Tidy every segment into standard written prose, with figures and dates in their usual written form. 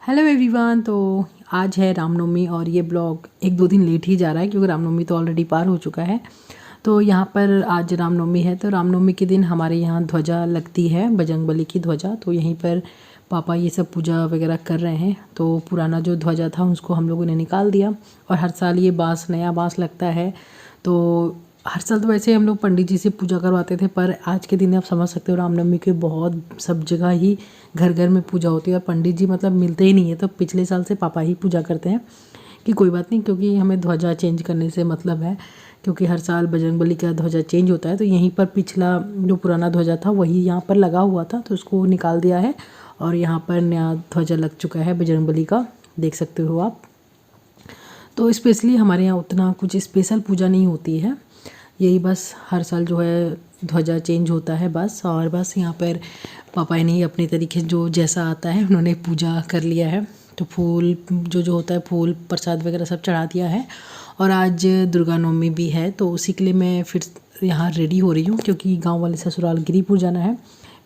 Hello everyone. तो आज है रामनवमी और ये ब्लॉग एक दो दिन लेट ही जा रहा है क्योंकि रामनवमी तो ऑलरेडी पार हो चुका है। तो यहाँ पर आज रामनवमी है, तो रामनवमी के दिन हमारे यहाँ ध्वजा लगती है, बजरंगबली की ध्वजा। तो यहीं पर पापा ये सब पूजा वगैरह कर रहे हैं। तो पुराना जो ध्वजा था उसको हम लोगों ने निकाल दिया और हर साल ये बाँस, नया बाँस लगता है। तो हर साल तो वैसे हम लोग पंडित जी से पूजा करवाते थे, पर आज के दिन आप समझ सकते हो रामनवमी के बहुत सब जगह ही घर घर में पूजा होती है और पंडित जी मतलब मिलते ही नहीं है। तो पिछले साल से पापा ही पूजा करते हैं कि कोई बात नहीं, क्योंकि हमें ध्वजा चेंज करने से मतलब है, क्योंकि हर साल बजरंगबली का ध्वजा चेंज होता है। तो यहीं पर पिछला जो पुराना ध्वजा था वही यहाँ पर लगा हुआ था, तो उसको निकाल दिया है और यहाँ पर नया ध्वजा लग चुका है बजरंगबली का, देख सकते हो आप। तो स्पेशली हमारे यहाँ उतना कुछ स्पेशल पूजा नहीं होती है, यही बस हर साल जो है ध्वजा चेंज होता है बस। और बस यहाँ पर पापा ने अपने तरीके जो जैसा आता है उन्होंने पूजा कर लिया है। तो फूल जो होता है, फूल प्रसाद वगैरह सब चढ़ा दिया है। और आज दुर्गा नवमी भी है, तो उसी के लिए मैं फिर यहाँ रेडी हो रही हूँ क्योंकि गांव वाले ससुराल गिरिपुर जाना है।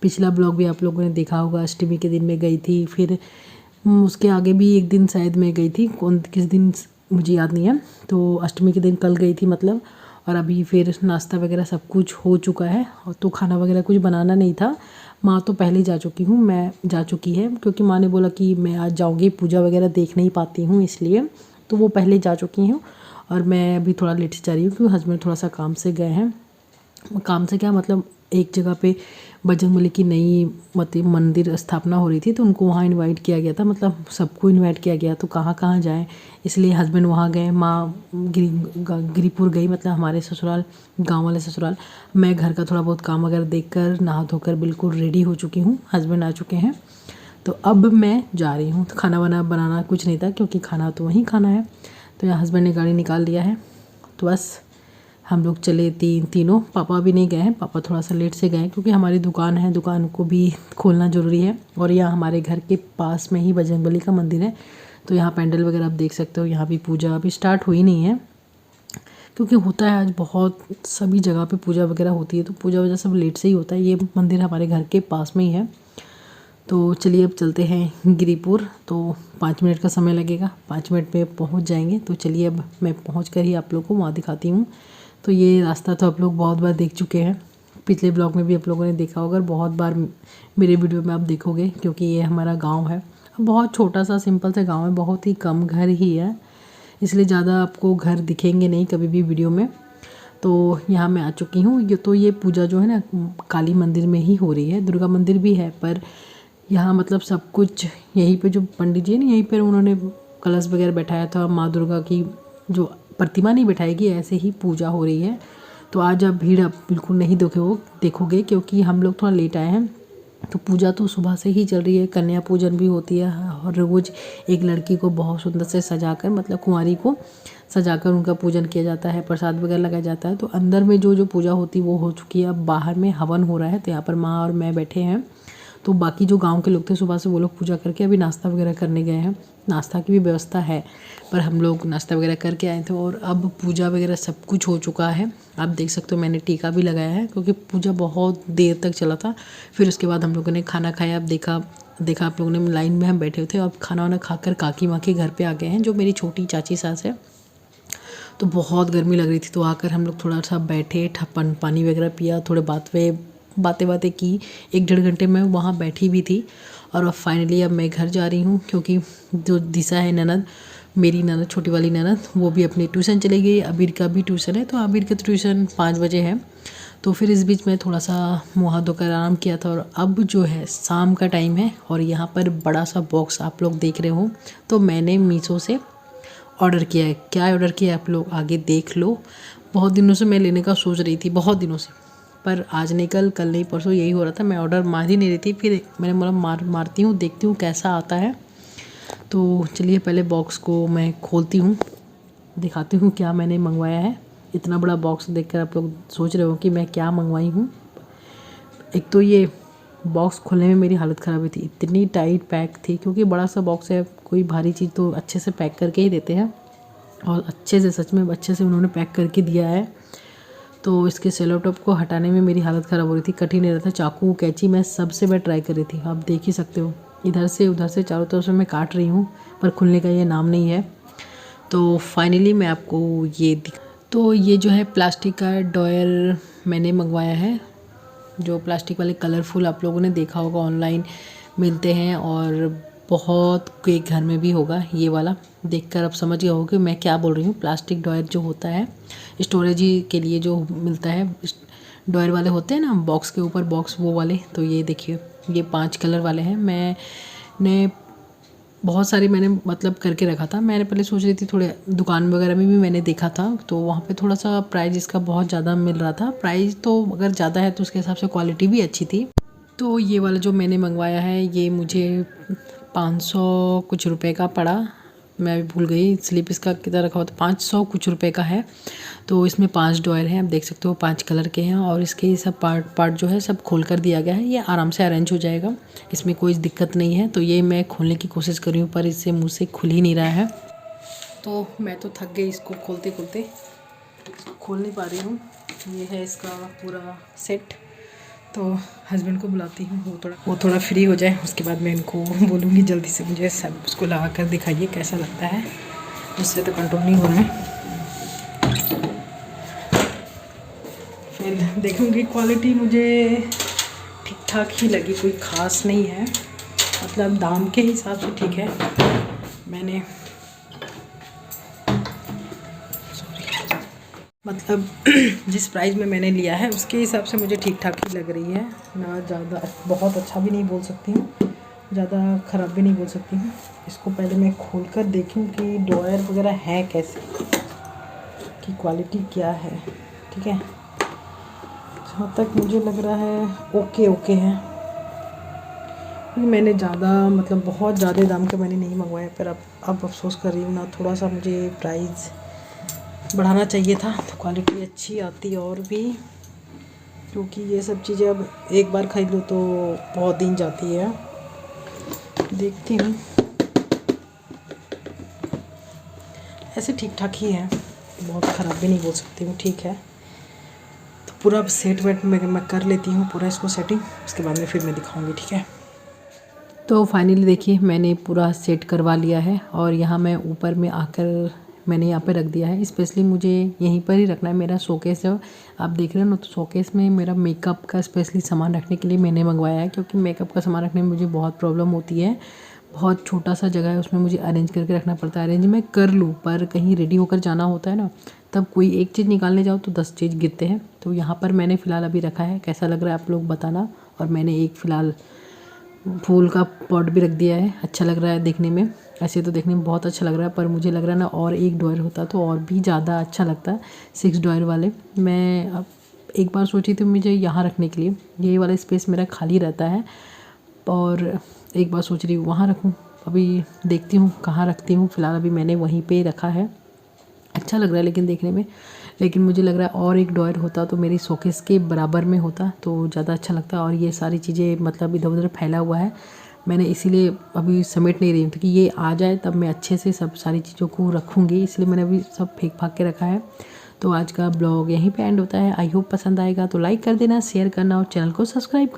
पिछला ब्लॉग भी आप लोगों ने देखा होगा, अष्टमी के दिन में गई थी, फिर उसके आगे भी एक दिन शायद मैं गई थी, कौन किस दिन मुझे याद नहीं है। तो अष्टमी के दिन कल गई थी मतलब। और अभी फिर नाश्ता वगैरह सब कुछ हो चुका है, और तो खाना वगैरह कुछ बनाना नहीं था। माँ तो पहले जा चुकी हूँ, मैं जा चुकी है क्योंकि माँ ने बोला कि मैं आज जाऊँगी, पूजा वगैरह देख नहीं पाती हूँ इसलिए। तो वो पहले जा चुकी हूँ और मैं अभी थोड़ा लेट से जा रही हूँ क्योंकि हस्बैंड थोड़ा सा काम से गए हैं। काम से क्या मतलब, एक जगह पे बजरंगबली की नई मतलब मंदिर स्थापना हो रही थी, तो उनको वहाँ इनवाइट किया गया था, मतलब सबको इनवाइट किया गया। तो कहाँ कहाँ जाएं, इसलिए हस्बैंड वहाँ गए, माँ गिरिपुर गई, मतलब हमारे ससुराल, गांव वाले ससुराल। मैं घर का थोड़ा बहुत काम वगैरह देखकर नहा धोकर बिल्कुल रेडी हो चुकी हूँ, हस्बैंड आ चुके हैं। तो अब मैं जा रही हूँ। तो खाना वाना बनाना कुछ नहीं था क्योंकि खाना तो वहीं खाना है। तो यहाँ हस्बैंड ने गाड़ी निकाल दिया है, तो बस हम लोग चले तीनों। पापा भी नहीं गए हैं, पापा थोड़ा सा लेट से गए क्योंकि हमारी दुकान है, दुकान को भी खोलना ज़रूरी है। और यहाँ हमारे घर के पास में ही बजरंगबली का मंदिर है, तो यहाँ पैंडल वगैरह आप देख सकते हो। यहाँ भी पूजा अभी स्टार्ट हुई नहीं है क्योंकि होता है आज बहुत सभी जगह पे पूजा वगैरह होती है, तो पूजा वजह सब लेट से ही होता है। ये मंदिर हमारे घर के पास में ही है। तो चलिए अब चलते हैं गिरिपुर। तो 5 मिनट का समय लगेगा, 5 मिनट में पहुंच जाएंगे। तो चलिए अब मैं पहुंच कर ही आप लोग को वहाँ दिखाती हूँ। तो ये रास्ता तो आप लोग बहुत बार देख चुके हैं, पिछले ब्लॉग में भी आप लोगों ने देखा होगा, बहुत बार मेरे वीडियो में आप देखोगे क्योंकि ये हमारा गांव है। बहुत छोटा सा सिंपल सा गांव है, बहुत ही कम घर ही है, इसलिए ज़्यादा आपको घर दिखेंगे नहीं कभी भी वीडियो में। तो यहाँ मैं आ चुकी हूँ। ये पूजा जो है ना काली मंदिर में ही हो रही है, दुर्गा मंदिर भी है, पर यहाँ मतलब सब कुछ यहीं पे जो पंडित जी है ना, यहीं पर उन्होंने कलश वगैरह बैठाया था। माँ दुर्गा की जो प्रतिमा नहीं बैठाएगी, ऐसे ही पूजा हो रही है। तो आज आप भीड़ आप बिल्कुल नहीं देखोगे क्योंकि हम लोग थोड़ा लेट आए हैं। तो पूजा तो सुबह से ही चल रही है, कन्या पूजन भी होती है और रोज़ एक लड़की को बहुत सुंदर से सजाकर, मतलब कुंवारी को सजाकर उनका पूजन किया जाता है, प्रसाद वगैरह लगाया जाता है। तो अंदर में जो जो पूजा होती है वो हो चुकी है, अब बाहर में हवन हो रहा है। तो यहाँ पर माँ और मैं बैठे हैं। तो बाकी जो गांव के लोग थे सुबह से, वो लोग पूजा करके अभी नाश्ता वगैरह करने गए हैं। नाश्ता की भी व्यवस्था है, पर हम लोग नाश्ता वगैरह करके आए थे और अब पूजा वगैरह सब कुछ हो चुका है। आप देख सकते हो मैंने टीका भी लगाया है क्योंकि पूजा बहुत देर तक चला था। फिर उसके बाद हम लोगों ने खाना खाया। अब देखा आप लोगों ने, लाइन में हम बैठे हुए थे। अब खाना वाना खाकर काकी माँ के घर पे आ गए हैं, जो मेरी छोटी चाची सास है। तो बहुत गर्मी लग रही थी, तो आकर हम लोग थोड़ा सा बैठे, ठप्पन पानी वगैरह पिया, थोड़े बातें की। 1-1.5 घंटे में वहाँ बैठी भी थी। और अब फाइनली अब मैं घर जा रही हूँ क्योंकि जो दिशा है ननद, मेरी ननद, छोटी वाली ननद, वो भी अपनी ट्यूशन चली गई। अबीर का भी ट्यूशन है, तो अबीर का ट्यूशन 5 बजे है। तो फिर इस बीच में थोड़ा सा मुँह हाथ धोकर आराम किया था। और अब जो है शाम का टाइम है और यहाँ पर बड़ा सा बॉक्स आप लोग देख रहे हो, तो मैंने मीशो से ऑर्डर किया है। क्या ऑर्डर किया है आप लोग आगे देख लो। बहुत दिनों से मैं लेने का सोच रही थी, बहुत दिनों से, पर आज नहीं, कल नहीं परसों यही हो रहा था, मैं ऑर्डर मार ही नहीं रही थी। फिर मैंने बोला मारती हूँ, देखती हूँ कैसा आता है। तो चलिए पहले बॉक्स को मैं खोलती हूँ, दिखाती हूँ क्या मैंने मंगवाया है। इतना बड़ा बॉक्स देखकर आप लोग सोच रहे हो कि मैं क्या मंगवाई हूँ। एक तो ये बॉक्स खोलने में मेरी हालत ख़राब हुई थी, इतनी टाइट पैक थी, क्योंकि बड़ा सा बॉक्स है, कोई भारी चीज़ तो अच्छे से पैक करके ही देते हैं, और अच्छे से, सच में अच्छे से उन्होंने पैक करके दिया है। तो इसके सेलो टॉप को हटाने में मेरी हालत ख़राब हो रही थी, कठिन नहीं रहा था। चाकू कैंची मैं सबसे मैं ट्राई कर रही थी, आप देख ही सकते हो। इधर से उधर से चारों तरफ से मैं काट रही हूँ, पर खुलने का ये नाम नहीं है। तो फाइनली मैं आपको तो ये जो है प्लास्टिक का ड्रॉयर मैंने मंगवाया है। जो प्लास्टिक वाले कलरफुल आप लोगों ने देखा होगा ऑनलाइन मिलते हैं, और बहुत के घर में भी होगा। ये वाला देखकर आप समझ गए होगे मैं क्या बोल रही हूँ। प्लास्टिक ड्रॉयर जो होता है स्टोरेज के लिए जो मिलता है, ड्रॉयर वाले होते हैं ना बॉक्स के ऊपर बॉक्स, वो वाले। तो ये देखिए ये 5 कलर वाले हैं। मैंने बहुत सारी मैंने मतलब करके रखा था। मैंने पहले सोच रही थी, थोड़े दुकान वगैरह में भी मैंने देखा था, तो वहाँ पे थोड़ा सा प्राइस इसका बहुत ज़्यादा मिल रहा था। प्राइस तो अगर ज़्यादा है तो उसके हिसाब से क्वालिटी भी अच्छी थी। तो ये वाला जो मैंने मंगवाया है ये मुझे 500 कुछ रुपए का पड़ा। मैं भी भूल गई स्लिप इसका कितना रखा हुआ था, 500 कुछ रुपए का है। तो इसमें 5 ड्रॉयर हैं, आप देख सकते हो 5 कलर के हैं, और इसके सब पार्ट जो है सब खोल कर दिया गया है। ये आराम से अरेंज हो जाएगा, इसमें कोई दिक्कत नहीं है। तो ये मैं खोलने की कोशिश कर रही हूँ, पर इससे मुँह से खुल ही नहीं रहा है। तो मैं तो थक गई इसको खोलते खोलते, खोल नहीं पा रही हूँ। ये है इसका पूरा सेट। तो हस्बैंड को बुलाती हूँ, वो थोड़ा फ्री हो जाए, उसके बाद मैं इनको बोलूँगी जल्दी से मुझे सब उसको लगा कर दिखाइए कैसा लगता है। उससे तो कंट्रोल नहीं हो रहा है। फिर देखूँगी, क्वालिटी मुझे ठीक ठाक ही लगी, कोई ख़ास नहीं है, मतलब दाम के हिसाब से ठीक है। मैंने मतलब जिस प्राइस में मैंने लिया है उसके हिसाब से मुझे ठीक ठाक ही लग रही है। ना ज़्यादा बहुत अच्छा भी नहीं बोल सकती हूँ, ज़्यादा ख़राब भी नहीं बोल सकती हूँ। इसको पहले मैं खोल कर देखूँ कि ड्रॉयर वगैरह है कैसे, कि क्वालिटी क्या है। ठीक है, जहाँ तक मुझे लग रहा है ओके है। मैंने ज़्यादा मतलब बहुत ज़्यादा दाम के मैंने नहीं मंगवाया, पर अब अफसोस कर रही हूँ ना, थोड़ा सा मुझे प्राइस बढ़ाना चाहिए था तो क्वालिटी अच्छी आती और भी, क्योंकि ये सब चीज़ें अब एक बार ख़रीद लो तो बहुत दिन जाती है। देखती हूँ, ऐसे ठीक ठाक ही है, बहुत ख़राब भी नहीं बोल सकती हूँ, ठीक है। तो पूरा सेट वेट मैं कर लेती हूँ पूरा इसको सेटिंग, उसके बाद में फिर मैं दिखाऊँगी, ठीक है। तो फाइनली देखिए मैंने पूरा सेट करवा लिया है, और यहाँ मैं ऊपर में आकर मैंने यहाँ पे रख दिया है। स्पेशली मुझे यहीं पर ही रखना है, मेरा शोकेस है आप देख रहे हो ना, तो शोकेस में मेरा मेकअप का स्पेशली सामान रखने के लिए मैंने मंगवाया है, क्योंकि मेकअप का सामान रखने में मुझे बहुत प्रॉब्लम होती है। बहुत छोटा सा जगह है, उसमें मुझे अरेंज करके रखना पड़ता है। अरेंज मैं कर लूँ, पर कहीं रेडी होकर जाना होता है ना, तब कोई एक चीज़ निकालने जाओ तो 10 चीज़ गिरते हैं। तो यहाँ पर मैंने फ़िलहाल अभी रखा है, कैसा लग रहा है आप लोग बताना। और मैंने एक फ़िलहाल फूल का पॉट भी रख दिया है, अच्छा लग रहा है देखने में। ऐसे तो देखने में बहुत अच्छा लग रहा है, पर मुझे लग रहा है ना और एक ड्रॉयर होता तो और भी ज़्यादा अच्छा लगता। 6 ड्रॉयर वाले मैं अब एक बार सोची थी मुझे यहाँ रखने के लिए, ये वाला स्पेस मेरा खाली रहता है, और एक बार सोच रही हूँ वहाँ रखूँ। अभी देखती हूँ कहाँ रखती हूँ। फ़िलहाल अभी मैंने वहीं पे रखा है, अच्छा लग रहा है लेकिन देखने में। लेकिन मुझे लग रहा है और एक ड्रॉयर होता तो मेरी शोकेस के बराबर में होता तो ज़्यादा अच्छा लगता। और ये सारी चीज़ें मतलब इधर उधर फैला हुआ है, मैंने इसीलिए अभी समेट नहीं रही हूँ, क्योंकि ये आ जाए तब मैं अच्छे से सब सारी चीज़ों को रखूँगी, इसलिए मैंने अभी सब फेंक फाक के रखा है। तो आज का ब्लॉग यहीं पे एंड होता है। आई होप पसंद आएगा तो लाइक कर देना, शेयर करना और चैनल को सब्सक्राइब करना।